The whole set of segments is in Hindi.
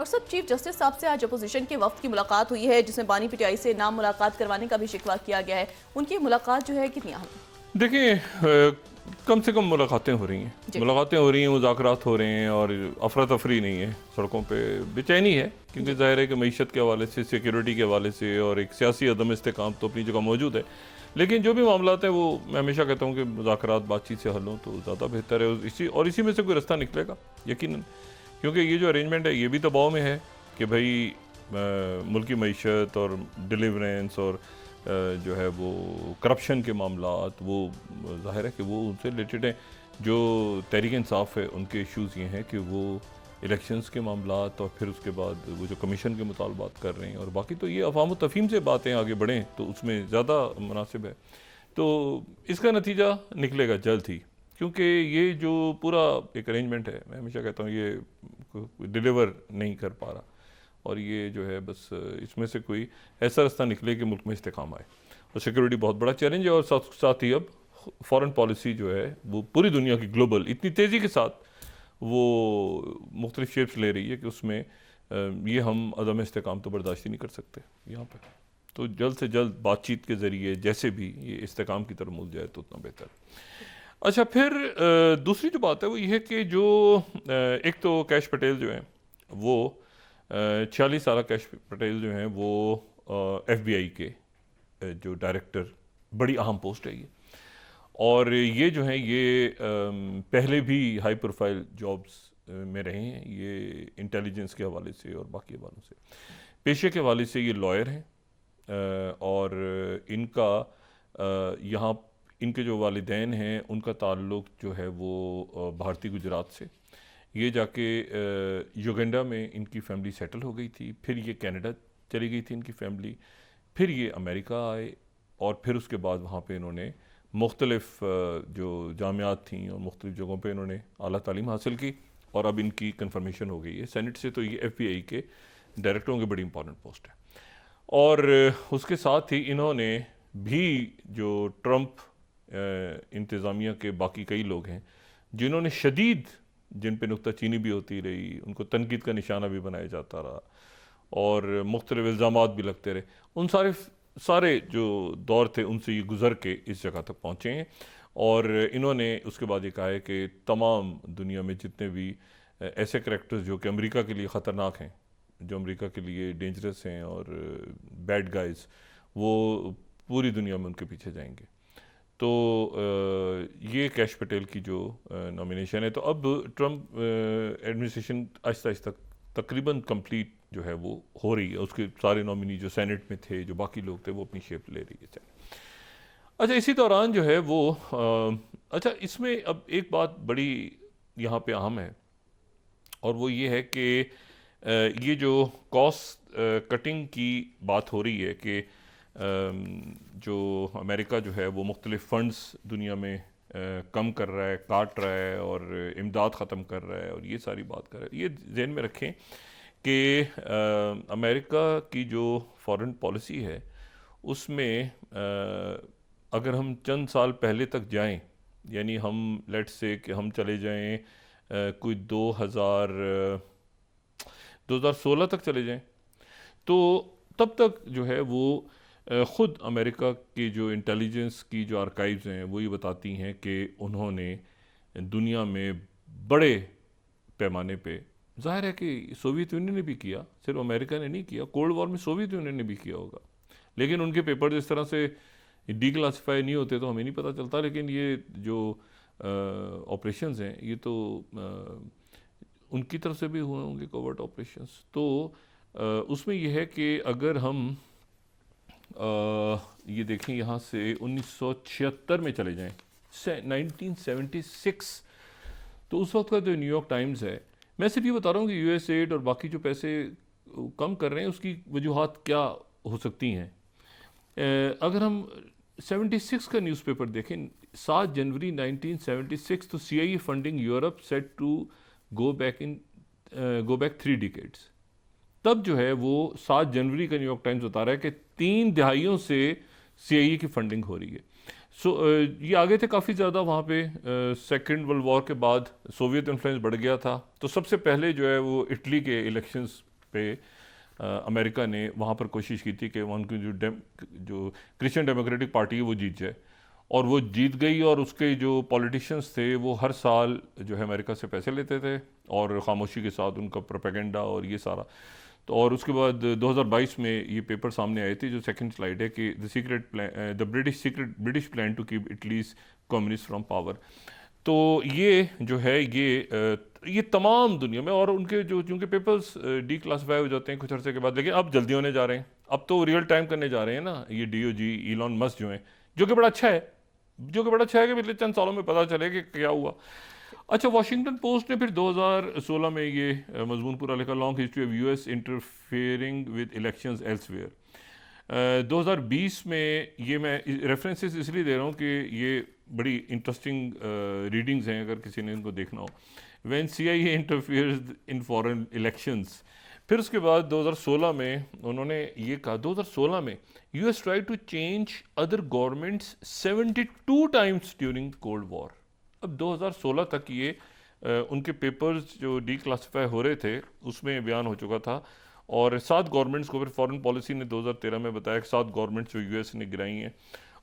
और सब चीफ जस्टिस साहब से आज अपोजिशन के वफ्द की मुलाकात हुई है, जिसमें बानी पीटीआई से नाम मुलाकात करवाने का भी शिकवा किया गया है। उनकी मुलाकात जो है कितनी अहम है? देखिए, कम से कम मुलाकातें हो रही हैं, मुलाकातें हो रही हैं, मुज़ाकरात हो रहे हैं और अफरा तफरी नहीं है। सड़कों पे बेचैनी है क्योंकि ज़ाहिर है कि मईशत के हवाले से, सिक्योरिटी के हवाले से और एक सियासी अदम इस्तेकाम तो अपनी जगह मौजूद है। लेकिन जो भी मामलात हैं वो मैं हमेशा कहता हूँ कि मुज़ाकरात बातचीत से हल हों तो ज़्यादा बेहतर है। इसी में से कोई रास्ता निकलेगा यकीनन, क्योंकि ये जो अरेंजमेंट है ये भी दबाव में है कि भाई मुल्क की मईशत और डिलीवरेंस और जो है वो करप्शन के मामलात, वो ज़ाहिर है कि वो उनसे रिलेटेड हैं। जो तहरीक इंसाफ है उनके इश्यूज़ ये हैं कि वो इलेक्शंस के मामलात और फिर उसके बाद वो जो कमीशन के मुतालबात कर रहे हैं, और बाकी तो ये अवाम तफ़हीम से बातें आगे बढ़ें तो उसमें ज़्यादा मुनासिब है। तो इसका नतीजा निकलेगा जल्द ही, क्योंकि ये जो पूरा एक अरेंजमेंट है मैं हमेशा कहता हूँ ये डिलीवर नहीं कर पा रहा, और ये जो है बस इसमें से कोई ऐसा रास्ता निकले कि मुल्क में इस्तेकाम आए। और सिक्योरिटी बहुत बड़ा चैलेंज है, और साथ ही अब फॉरेन पॉलिसी जो है वो पूरी दुनिया की ग्लोबल इतनी तेज़ी के साथ वो मुख्तलिफ शेप्स ले रही है कि उसमें ये हम अदम इस्तेकाम तो बर्दाश्त ही नहीं कर सकते यहाँ पर। तो जल्द से जल्द बातचीत के ज़रिए जैसे भी ये इस्तेकाम की तरफ मुड़ जाए तो उतना बेहतर। अच्छा, फिर दूसरी जो बात है वो ये है कि जो एक तो कैश पटेल जो हैं वो 46 साल कैश पटेल जो हैं वो FBI के जो डायरेक्टर, बड़ी अहम पोस्ट है ये, और ये जो हैं ये पहले भी हाई प्रोफाइल जॉब्स में रहे हैं। ये इंटेलिजेंस के हवाले से और बाकी हवालों से, पेशे के हवाले से ये लॉयर हैं, और इनका यहाँ इनके जो वालिदैन हैं उनका ताल्लुक़ जो है वो भारतीय गुजरात से। ये जाके युगांडा में इनकी फैमिली सेटल हो गई थी, फिर ये कनाडा चली गई थी इनकी फैमिली, फिर ये अमेरिका आए, और फिर उसके बाद वहाँ पे इन्होंने मुख्तलिफ जो जामियात थी और मुख्तलिफ जगहों पे इन्होंने आला तालीम हासिल की, और अब इनकी कन्फर्मेशन हो गई है सेनेट से। तो ये FBI के डायरेक्टरों की बड़ी इंपॉर्टेंट पोस्ट है। और उसके साथ ही इन्होंने भी जो ट्रंप इंतज़ामिया के बाकी कई लोग हैं जिन्होंने शदीद, जिन पे नुक्ताचीनी भी होती रही, उनको तनकीद का निशाना भी बनाया जाता रहा और मुख्तलिफ इल्ज़ामात भी लगते रहे, उन सारे जो दौर थे उनसे ये गुज़र के इस जगह तक पहुँचे हैं। और इन्होंने उसके बाद ये कहा है कि तमाम दुनिया में जितने भी ऐसे करैक्टर्स जो कि अमेरिका के लिए ख़तरनाक हैं, जो अमेरिका के लिए डेंजरस हैं और बैड गाइज, वो पूरी दुनिया में उनके पीछे जाएंगे। तो ये कैश पटेल की जो नॉमिनेशन है, तो अब ट्रंप एडमिनिस्ट्रेशन आहिस्ता आहिस्ता तकरीबन कंप्लीट जो है वो हो रही है। उसके सारे नॉमिनी जो सेनेट में थे, जो बाकी लोग थे, वो अपनी शेप ले रही है। अच्छा, इसी दौरान जो है वो अच्छा, इसमें अब एक बात बड़ी यहाँ पे अहम है, और वो ये है कि ये जो कॉस्ट कटिंग की बात हो रही है कि जो अमेरिका जो है वो मुख्तलिफ फंड्स दुनिया में कम कर रहा है, काट रहा है और इमदाद ख़त्म कर रहा है, और ये सारी बात कर रहा है। ये ज़हन में रखें कि अमेरिका की जो फॉरेन पॉलिसी है उसमें अगर हम चंद साल पहले तक जाएं, यानी हम लेट्स से कि हम चले जाएं कोई 2016 तक चले जाएं, तो तब तक जो है वो ख़ुद अमेरिका की जो इंटेलिजेंस की जो आर्काइव्स हैं वो ये बताती हैं कि उन्होंने दुनिया में बड़े पैमाने पे, ज़ाहिर है कि सोवियत यूनियन ने भी किया, सिर्फ अमेरिका ने नहीं किया, कोल्ड वॉर में सोवियत यूनियन ने भी किया होगा, लेकिन उनके पेपर्स इस तरह से डीक्लासिफाई नहीं होते तो हमें नहीं पता चलता। लेकिन ये जो ऑपरेशंस हैं ये तो उनकी तरफ से भी हुए होंगे, कोवर्ट ऑपरेशंस। तो उसमें यह है कि अगर हम ये देखें यहाँ से 1976 में चले जाएं, 1976, तो उस वक्त का जो न्यूयॉर्क टाइम्स है, मैं सिर्फ ये बता रहा हूँ कि USAID और बाकी जो पैसे कम कर रहे हैं उसकी वजूहात क्या हो सकती हैं। अगर हम 76 का न्यूज़पेपर देखें, 7 जनवरी 1976, तो CIA funding Europe set to go back 3 decades. तब जो है वो 7 जनवरी का न्यूयॉर्क टाइम्स बता रहा है कि 3 दहाइयों से CIA की फंडिंग हो रही है। ये आगे थे काफ़ी ज़्यादा वहाँ पे। सेकेंड वर्ल्ड वॉर के बाद सोवियत इन्फ्लुएंस बढ़ गया था, तो सबसे पहले जो है वो इटली के इलेक्शंस पे अमेरिका ने वहाँ पर कोशिश की थी कि उनकी जो क्रिश्चियन डेमोक्रेटिक पार्टी है वो जीत जाए, और वो जीत गई। और उसके जो पॉलिटिशियंस थे वो हर साल जो है अमेरिका से पैसे लेते थे और ख़ामोशी के साथ उनका प्रोपेगेंडा और ये सारा। तो और उसके बाद 2022 में ये पेपर सामने आए थे, जो सेकंड स्लाइड है, कि the British plan to keep Italy's communist from power. तो ये जो है ये तमाम दुनिया में, और उनके जो चूँकि पेपर्स डीक्लासिफाई हो जाते हैं कुछ अर्से के बाद, लेकिन अब जल्दी होने जा रहे हैं, अब तो रियल टाइम करने जा रहे हैं ना ये डीओजी इलॉन मस्क जो है, जो कि बड़ा अच्छा है, कि पिछले चंद सालों में पता चले कि क्या हुआ। अच्छा, वॉशिंगटन पोस्ट ने फिर 2016 में ये मजमून पूरा लिखा, long history of US interfering with elections elsewhere. 2020 में ये मैं रेफरेंसेस इसलिए दे रहा हूँ कि ये बड़ी इंटरेस्टिंग रीडिंग्स हैं अगर किसी ने इनको देखना हो। When CIA interferes in foreign elections. फिर उसके बाद 2016 में उन्होंने ये कहा, 2016 में US try to change other governments 72 times during cold war. अब 2016 तक ये उनके पेपर्स जो डीक्लासिफाई हो रहे थे उसमें बयान हो चुका था, और 7 गवर्नमेंट्स को फिर फॉरेन पॉलिसी ने 2013 में बताया कि 7 गवर्नमेंट्स जो US ने गिराई हैं।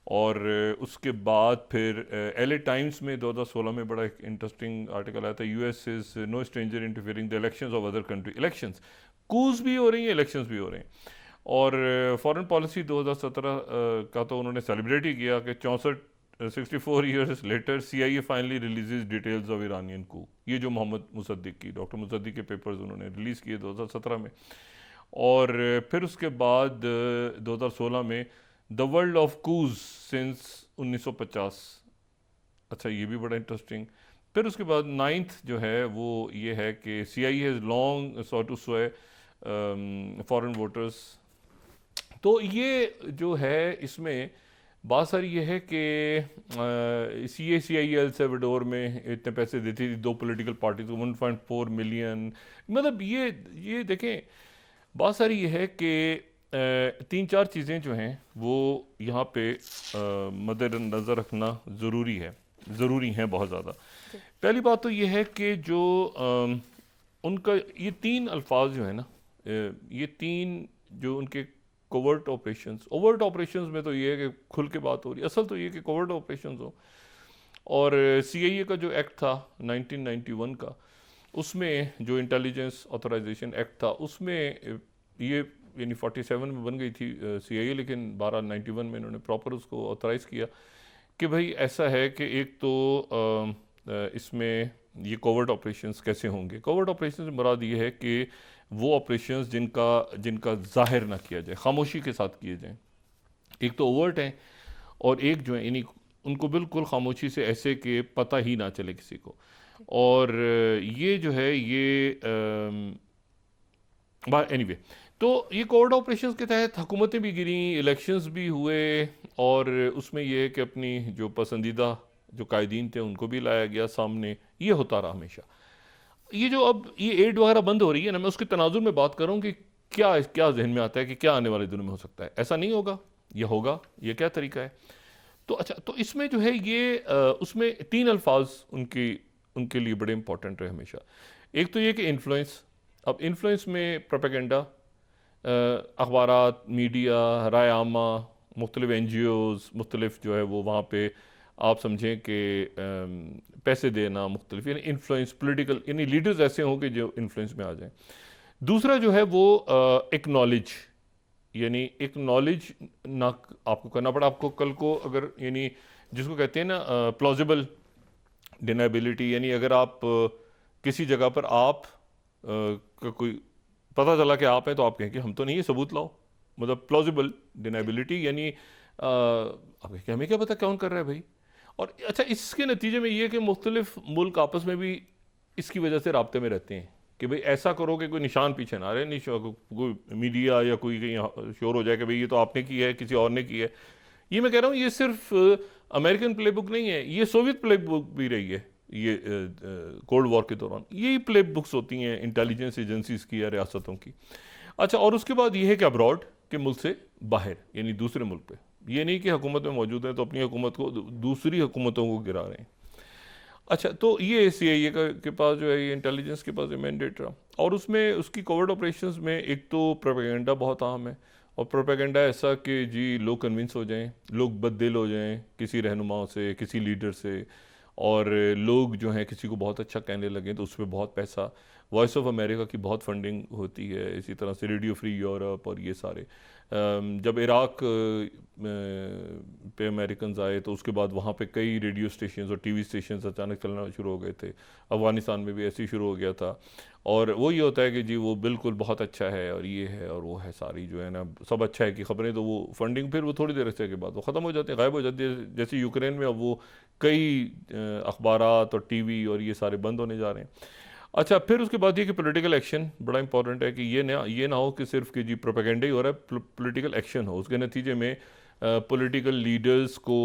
और उसके बाद फिर LA टाइम्स में 2016 में बड़ा एक इंटरेस्टिंग आर्टिकल आया था, US is no stranger interfering the elections of other country. Elections, coups भी हो रही हैं, इलेक्शंस भी हो रहे हैं। और फॉरेन पॉलिसी 2017 का तो उन्होंने सेलिब्रेट ही किया कि 64 years later CIA finally releases details of Iranian coup. ये जो मोहम्मद मुसद्दिक की, डॉक्टर मुसद्दिक के पेपर्स उन्होंने रिलीज़ किए 2017 में। और फिर उसके बाद 2016 में द वर्ल्ड ऑफ कूज सिंस 1950। अच्छा, ये भी बड़ा इंटरेस्टिंग। फिर उसके बाद 9th जो है वो ये है कि CIA has long sought to sway foreign voters. तो ये जो है इसमें बात सारी ये है कि CIA एल सल्वाडोर में इतने पैसे देती थी 2 पॉलिटिकल पार्टीज को, 1.4 मिलियन। मतलब ये देखें, बात सारी ये है कि 3-4 चीज़ें जो हैं वो यहाँ पे मद्देनज़र रखना ज़रूरी हैं बहुत ज़्यादा। पहली बात तो ये है कि जो उनका ये 3 अल्फाज जो है ना, ये 3 जो उनके कोवर्ट ऑपरेशंस, ओवर्ट ऑपरेशंस में तो ये है कि खुल के बात हो रही है, असल तो ये कि कोवर्ट ऑपरेशंस हो। और CIA का जो एक्ट था 1991 का, उसमें जो इंटेलिजेंस ऑथराइजेशन एक्ट था उसमें ये यानी 47 में बन गई थी CIA, लेकिन 91 में इन्होंने प्रॉपर उसको ऑथराइज़ किया कि भाई ऐसा है कि एक तो इसमें ये कोवर्ट ऑपरेशंस कैसे होंगे। कोवर्ट ऑपरेशंस मुराद ये है कि वो ऑपरेशंस जिनका जाहिर ना किया जाए, खामोशी के साथ किए जाएं। एक तो ओवर्ट हैं, और एक जो है यानी उनको बिल्कुल खामोशी से ऐसे कि पता ही ना चले किसी को। और ये जो है ये एनीवे तो ये कोवर्ट ऑपरेशंस के तहत हुकूमतें भी गिरी, इलेक्शंस भी हुए, और उसमें यह है कि अपनी जो पसंदीदा जो कायदीन थे उनको भी लाया गया सामने। ये होता रहा हमेशा। ये जो अब ये एड वगैरह बंद हो रही है ना, मैं उसके तनाजुर में बात करूँ कि क्या जहन में आता है कि क्या आने वाले दिनों में हो सकता है। ऐसा नहीं होगा, ये होगा, ये क्या तरीका है। तो अच्छा, तो इसमें जो है ये उसमें 3 अल्फाज उनके लिए बड़े इंपॉर्टेंट रहे हमेशा। एक तो ये कि इन्फ्लुएंस। अब इन्फ्लुएंस में प्रोपेगेंडा, अखबारात, मीडिया, राय आमा, मुख्तलिफ NGOs, मुख्तलिफ जो है वो वहाँ पे आप समझें कि पैसे देना मुख्तलिफ, यानी इन्फ्लुएंस पॉलिटिकल, यानी लीडर्स ऐसे हों कि जो इन्फ्लुएंस में आ जाएं। दूसरा जो है वो एक्नॉलेज, यानी एक्नॉलेज ना आपको करना पड़ा। आपको कल को अगर यानी जिसको कहते हैं ना प्लॉजिबल डिनाबिलिटी, यानी अगर आप किसी जगह पर आप का कोई पता चला कि आप हैं तो आप कहें कि हम तो नहीं है, सबूत लाओ। मतलब प्लॉजिबल डिनाबिलिटी, यानी आप कहें हमें क्या पता कौन कर रहा है भाई। और अच्छा, इसके नतीजे में ये कि मुख्तलिफ मुल्क आपस में भी इसकी वजह से राब्ते में रहते हैं कि भाई ऐसा करो कि कोई निशान पीछे ना रहे, नहीं कोई मीडिया या कोई कहीं शोर हो जाए कि भाई ये तो आपने की है, किसी और ने की है। ये मैं कह रहा हूँ ये सिर्फ अमेरिकन प्ले बुक नहीं है, ये सोवियत प्ले बुक भी रही है। ये कोल्ड वॉर के दौरान यही प्ले बुक्स होती हैं इंटेलिजेंस एजेंसीज की या रियासतों की। अच्छा, और उसके बाद ये है कि अब्रॉड के मुल्क से बाहर, यानी दूसरे मुल्क पे, ये नहीं कि हुकूमत में मौजूद है तो अपनी हुकूमत को दूसरी हुकूमतों को गिरा रहे हैं। अच्छा, तो ये CIA के पास जो है ये इंटेलिजेंस के पास मैंडेट रहा। और उसमें उसकी कोवर्ट ऑपरेशंस में एक तो प्रोपेगेंडा बहुत अहम है, और प्रोपेगेंडा ऐसा कि जी लोग कन्विंस हो जाएं, लोग बददिल हो जाएं किसी रहनुमाओं से, किसी लीडर से, और लोग जो हैं किसी को बहुत अच्छा कहने लगें तो उस पर बहुत पैसा, वॉइस ऑफ अमेरिका की बहुत फंडिंग होती है, इसी तरह से रेडियो फ्री यूरोप और ये सारे। जब इराक पे अमेरिकन आए तो उसके बाद वहाँ पे कई रेडियो स्टेशंस और टीवी स्टेशंस अचानक चलना शुरू हो गए थे। अफ़गानिस्तान में भी ऐसे ही शुरू हो गया था। और वो ये होता है कि जी वो बिल्कुल बहुत अच्छा है और ये है और वो है, सारी जो है ना सब अच्छा है कि खबरें, तो वो फंडिंग फिर वो थोड़ी देर से के बाद वो ख़त्म हो जाते हैं, गायब हो जाती है। जैसे यूक्रेन में अब वो कई अखबारात और टीवी और ये सारे बंद होने जा रहे हैं। अच्छा, फिर उसके बाद ये कि पॉलिटिकल एक्शन बड़ा इंपॉर्टेंट है कि ये ना हो कि सिर्फ कि जी प्रोपेगेंडा ही हो रहा है, पॉलिटिकल एक्शन हो। उसके नतीजे में पॉलिटिकल लीडर्स को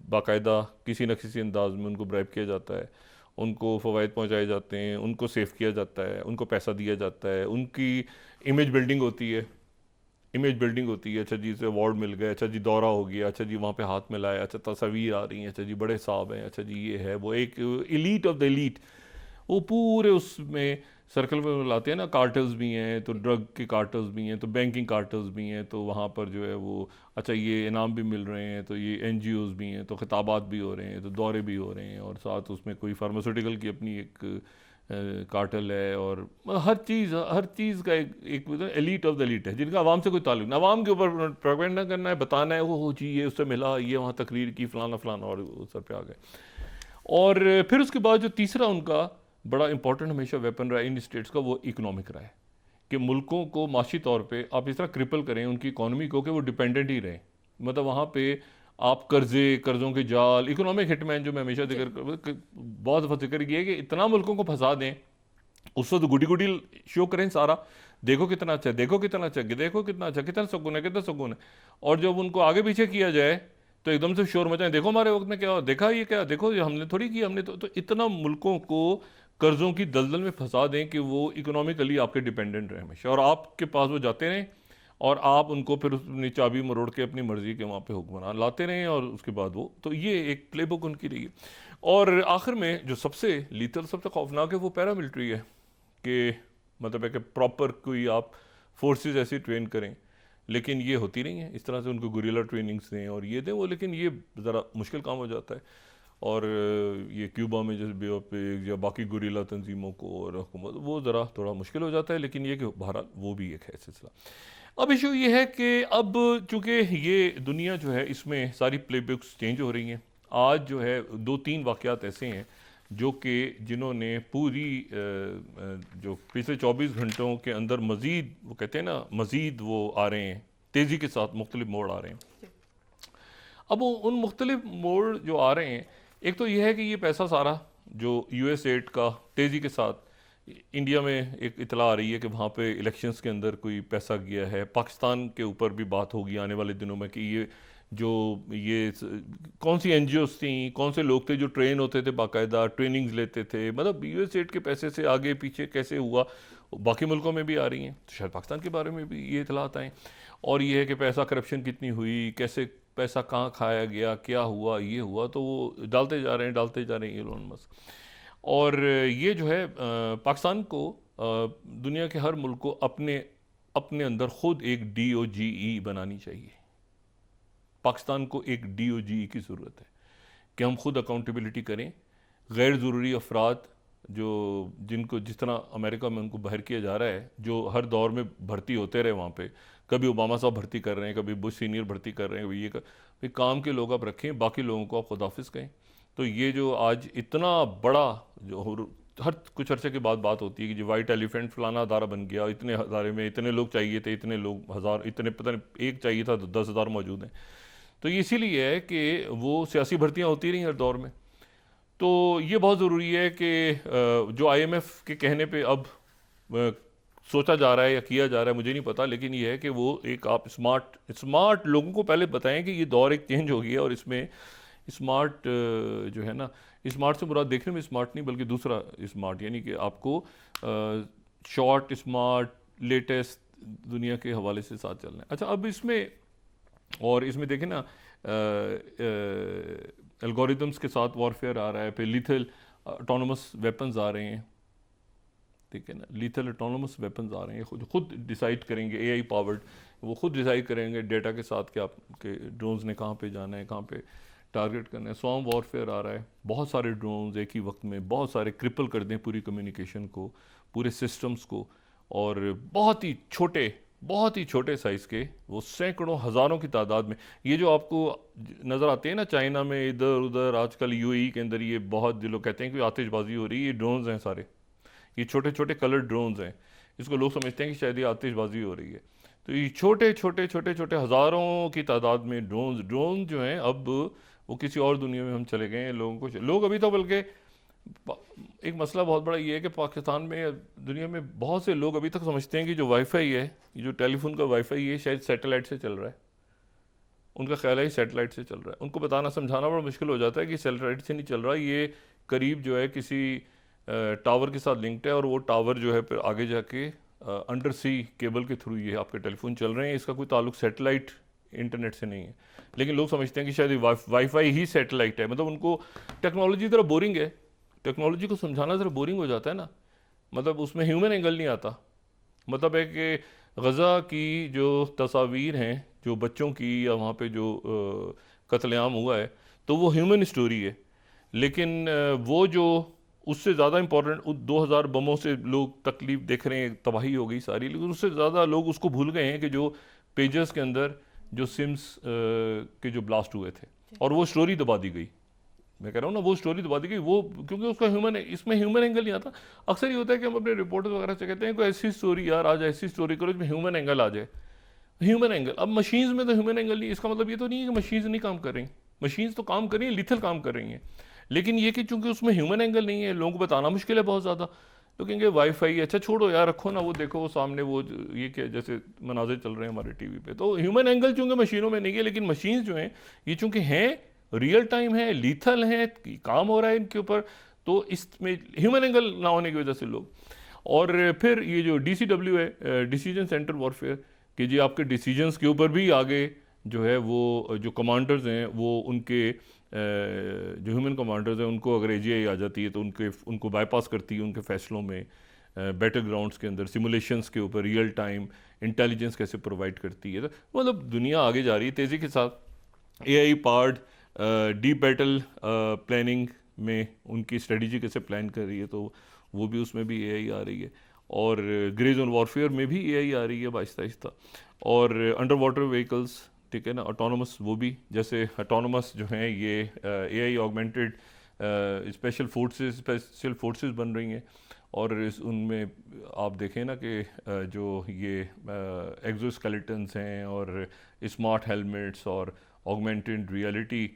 बाकायदा किसी न किसी अंदाज में उनको ब्राइब किया जाता है, उनको फ़वाइद पहुंचाए जाते हैं, उनको सेव किया जाता है, उनको पैसा दिया जाता है, उनकी इमेज बिल्डिंग होती है। अच्छा जी इसे अवार्ड मिल गए, अच्छा जी दौरा हो गया, अच्छा जी वहाँ पे हाथ मिलाया, अच्छा तस्वीर आ रही हैं, अच्छा जी बड़े साहब हैं, अच्छा जी ये है वो, एक एलीट ऑफ द एलीट वो पूरे उसमें सर्कल में लाते हैं ना। कार्टल्स भी हैं तो ड्रग के कार्टल्स भी हैं, तो बैंकिंग कार्टल्स भी हैं, तो वहाँ पर जो है वो अच्छा ये इनाम भी मिल रहे हैं, तो ये एनजीओज भी हैं, तो खिताबात भी हो रहे हैं, तो दौरे भी हो रहे हैं, और साथ उसमें कोई फार्मास्यूटिकल की अपनी एक कार्टल है, और हर चीज़ का एक एलीट ऑफ द एलीट है जिनका आवाम से कोई ताल्लुक नहीं। आवाम के ऊपर प्रोपेगेंडा करना है, बताना है वो हो जी ये उससे मिला, ये वहाँ तकरीर की, फलाना फलाना, और सर पे आ गए। और फिर उसके बाद जो तीसरा उनका बड़ा इंपॉर्टेंट हमेशा वेपन रहा है इन स्टेट्स का, वो इकोनॉमिक रहा है कि मुल्कों को माशी तौर पे आप इस तरह क्रिपल करें उनकी इकोनॉमी को कि वो डिपेंडेंट ही रहें। मतलब वहाँ पे आप कर्ज़ों के जाल, इकोनॉमिक हिटमैन जो मैं हमेशा बहुत दफ़ा जिक्र किया है कि इतना मुल्कों को फंसा दें, उस वक्त गुडी गुडी शो करें सारा, देखो कितना अच्छा है, देखो कितना अच्छा है, देखो कितना अच्छा, कितना सुकून है, कितना सुकून है। और जब उनको आगे पीछे किया जाए तो एकदम से शोर मचाएं, देखो हमारे वक्त में क्या हुआ, देखा ये क्या, देखो ये हमने थोड़ी की, हमने तो इतना मुल्कों को कर्ज़ों की दलदल में फंसा दें कि वो इकोनॉमिकली आपके डिपेंडेंट रहे हमेशा, और आपके पास वो जाते रहें, और आप उनको फिर अपनी चाबी मरोड़ के अपनी मर्ज़ी के वहाँ पे हुक्मरान लाते रहें, और उसके बाद वो, तो ये एक प्ले बुक उनकी रही है। और आखिर में जो सबसे लीथल, सबसे खौफनाक है वो पैरामिलिट्री है कि मतलब है कि प्रॉपर कोई आप फोर्सेस ऐसी ट्रेन करें, लेकिन ये होती नहीं है। इस तरह से उनको गुरिल्ला ट्रेनिंग्स दें और ये दें वो, लेकिन ये ज़रा मुश्किल काम हो जाता है। और ये क्यूबा में जैसे बे ऑफ पिग्स या बाकी गुरिल्ला तंजीमों को और हुकूमत, वो ज़रा थोड़ा मुश्किल हो जाता है, लेकिन ये कि बहरहाल वो भी एक है सिलसिला। अब इशू ये है कि अब चूँकि ये दुनिया जो है इसमें सारी प्ले बुक्स चेंज हो रही हैं। आज जो है 2-3 वाक़यात ऐसे हैं जो कि जिन्होंने पूरी जो पिछले 24 घंटों के अंदर मज़ीद, वो कहते हैं ना मज़ीद वो आ रहे हैं, तेज़ी के साथ मुख्तलिफ मोड़ आ रहे हैं। अब उन मुख्तलिफ मोड़ जो आ रहे हैं, एक तो ये है कि ये पैसा सारा जो US एड का तेज़ी के साथ इंडिया में एक इतला आ रही है कि वहाँ पे इलेक्शंस के अंदर कोई पैसा गया है। पाकिस्तान के ऊपर भी बात होगी आने वाले दिनों में कि ये जो ये कौन सी NGOs थी, कौन से लोग थे जो ट्रेन होते थे, बाकायदा ट्रेनिंग्स लेते थे, मतलब US एड के पैसे से आगे पीछे कैसे हुआ, बाकी मुल्कों में भी आ रही हैं, तो शायद पाकिस्तान के बारे में भी ये इतलात आएँ। और ये है कि पैसा करप्शन कितनी हुई, कैसे पैसा कहाँ खाया गया, क्या हुआ, ये हुआ, तो वो डालते जा रहे हैं एलोन मस्क। और ये जो है पाकिस्तान को दुनिया के हर मुल्क को अपने अंदर खुद एक DOGE बनानी चाहिए। पाकिस्तान को एक DOGE की ज़रूरत है कि हम खुद अकाउंटेबिलिटी करें। गैर ज़रूरी अफराद जो जिनको जिस तरह अमेरिका में उनको बाहर किया जा रहा है, जो हर दौर में भर्ती होते रहे वहाँ पे, कभी ओबामा साहब भर्ती कर रहे हैं, कभी बुश सीनियर भर्ती कर रहे हैं, ये काम के लोग आप रखें, बाकी लोगों को आप खुदाफिज कहें। तो ये जो आज इतना बड़ा जो हर कुछ अरसे के बाद बात होती है कि जो वाइट एलिफेंट फलाना अदारा बन गया, इतने हज़ारे में इतने लोग चाहिए थे, इतने लोग हज़ार, इतने पता नहीं एक चाहिए था तो 10,000 मौजूद हैं। तो ये इसीलिए है कि वो सियासी भर्तियाँ होती रही हर दौर में। तो ये बहुत ज़रूरी है कि जो IMF के कहने पे अब सोचा जा रहा है या किया जा रहा है, मुझे नहीं पता, लेकिन ये है कि वो एक आप स्मार्ट लोगों को पहले बताएं कि ये दौर एक चेंज हो गया और इसमें स्मार्ट जो है ना, स्मार्ट से मुराद देखने में स्मार्ट नहीं बल्कि दूसरा स्मार्ट, यानी कि आपको शॉर्ट स्मार्ट लेटेस्ट दुनिया के हवाले से साथ चलना है। अच्छा, अब इसमें देखें ना एल्गोरिदम्स के साथ वॉरफेयर आ रहा है, फिर लीथल ऑटोनोमस वेपन्स आ रहे हैं, ठीक है ना, लीथल ऑटोनोमस वेपन्स आ रहे हैं, खुद डिसाइड करेंगे, एआई पावर्ड, वो खुद डिसाइड करेंगे डेटा के साथ कि आपके ड्रोन्स ने कहाँ पे जाना है, कहाँ पे टारगेट करना है। स्वॉर्म वॉरफेयर आ रहा है, बहुत सारे ड्रोन्स एक ही वक्त में बहुत सारे क्रिपल कर दें पूरी कम्युनिकेशन को, पूरे सिस्टम्स को, और बहुत ही छोटे साइज़ के, वो सैकड़ों हज़ारों की तादाद में। ये जो आपको नज़र आते हैं ना चाइना में, इधर उधर, आजकल यूएई के अंदर ये बहुत जो लोग कहते हैं कि आतिशबाजी हो रही है, ये ड्रोन्स हैं सारे, ये छोटे छोटे कलर ड्रोन्स हैं। इसको लोग समझते हैं कि शायद ये आतिशबाजी हो रही है। तो ये छोटे छोटे हज़ारों की तादाद में ड्रोन जो हैं, अब वो किसी और दुनिया में हम चले गए हैं। लोग अभी तो बल्कि एक मसला बहुत बड़ा ये है कि पाकिस्तान में, दुनिया में बहुत से लोग अभी तक समझते हैं कि जो वाईफाई है, जो टेलीफोन का वाईफाई है, शायद सैटेलाइट से चल रहा है। उनका ख्याल है सैटेलाइट से चल रहा है। उनको बताना समझाना बड़ा मुश्किल हो जाता है कि सैटेलाइट से नहीं चल रहा, ये करीब जो है किसी टावर के साथ लिंक्ड है, और वो टावर जो है फिर आगे जाके अंडर सी केबल के थ्रू ये आपके टेलीफोन चल रहे हैं। इसका कोई ताल्लुक सैटेलाइट इंटरनेट से नहीं है। लेकिन लोग समझते हैं कि शायद वाईफाई ही सैटेलाइट है। मतलब उनको टेक्नोलॉजी ज़रा बोरिंग है, टेक्नोलॉजी को समझाना ज़रा बोरिंग हो जाता है ना। मतलब उसमें ह्यूमन एंगल नहीं आता। मतलब है कि गज़ा की जो तस्वीर हैं, जो बच्चों की, या वहाँ पे जो कत्लेआम हुआ है, तो वो ह्यूमन स्टोरी है। लेकिन वो जो उससे ज़्यादा इंपॉर्टेंट, 2000 बमों से लोग तकलीफ देख रहे हैं, तबाही हो गई सारी, लेकिन उससे ज़्यादा लोग उसको भूल गए हैं कि जो पेजेस के अंदर जो सिम्स के जो ब्लास्ट हुए थे, और वो स्टोरी दबा दी गई। मैं कह रहा हूँ ना, वो स्टोरी दबा दी गई, वो क्योंकि उसका इसमें ह्यूमन एंगल नहीं आता। अक्सर ये होता है कि हम अपने रिपोर्टर्स वगैरह से कहते हैं कोई ऐसी स्टोरी यार आ जाए, ऐसी स्टोरी करो जिसमें ह्यूमन एंगल आ जाए। ह्यूमन एंगल, अब मशीन्स में तो ह्यूमन एंगल नहीं। इसका मतलब ये तो नहीं है कि मशीन्स नहीं काम कर रही, मशीन्स तो काम कर रही हैं, लिथल काम कर रही हैं, लेकिन ये कि चूंकि उसमें ह्यूमन एंगल नहीं है, लोगों को बताना मुश्किल है बहुत ज़्यादा। तो कहेंगे वाईफाई, अच्छा छोड़ो यार, रखो ना, वो देखो वो सामने वो ये क्या जैसे मनाजिर चल रहे हैं हमारे टीवी पे। तो ह्यूमन एंगल चूंकि मशीनों में नहीं है, लेकिन मशीन्स जो हैं ये चूंकि हैं, रियल टाइम है, लीथल है, काम हो रहा है इनके ऊपर, तो इसमें ह्यूमन एंगल ना होने की वजह से लोग। और फिर ये जो DCW है, डिसीजन सेंटर वॉरफेयर, कि जी आपके डिसीजंस के ऊपर भी आगे जो है वो जो कमांडर्स हैं, वो उनके जो ह्यूमन कमांडर्स हैं, उनको अगर AGI आ जाती है तो उनको बाईपास करती है उनके फैसलों में, बैटल ग्राउंड्स के अंदर सिमुलेशंस के ऊपर रियल टाइम इंटेलिजेंस कैसे प्रोवाइड करती है। तो मतलब दुनिया आगे जा रही है तेज़ी के साथ। AI part deep battle planning में उनकी स्ट्रेटजी कैसे प्लान कर रही है, तो वो भी, उसमें भी AI आ रही है। और ग्रे जोन वॉरफेयर में भी AI आ रही है आहिस्ता आहिस्ता। और अंडर वाटर व्हीकल्स, ठीक है ना, ऑटोनोमस, वो भी जैसे ऑटोनोमस जो हैं ये AI ऑगमेंटेड स्पेशल फोर्सेस बन रही हैं। और उनमें आप देखें ना कि जो ये एक्सोस्केलेटन्स हैं और स्मार्ट हेलमेट्स और augmented reality,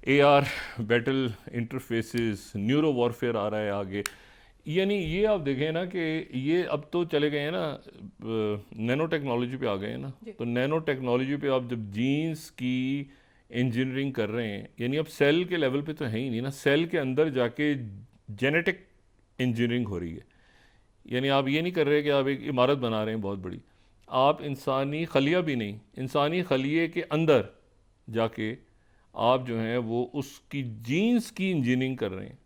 AR battle interfaces, neuro warfare आ रहा है आगे। यानी ये आप देखें ना कि ये अब तो चले गए हैं ना, नैनो टेक्नोलॉजी पे आ गए हैं ना। तो नैनो टेक्नोलॉजी पे आप जब जीन्स की इंजीनियरिंग कर रहे हैं, यानी अब सेल के लेवल पे तो है ही नहीं ना, सेल के अंदर जाके जेनेटिक इंजीनियरिंग हो रही है। यानी आप ये नहीं कर रहे कि आप एक इमारत बना रहे हैं बहुत बड़ी, आप इंसानी खलिया भी नहीं, इंसानी खलिए के अंदर जाके आप जो हैं वो उसकी जीन्स की इंजीनियरिंग कर रहे हैं।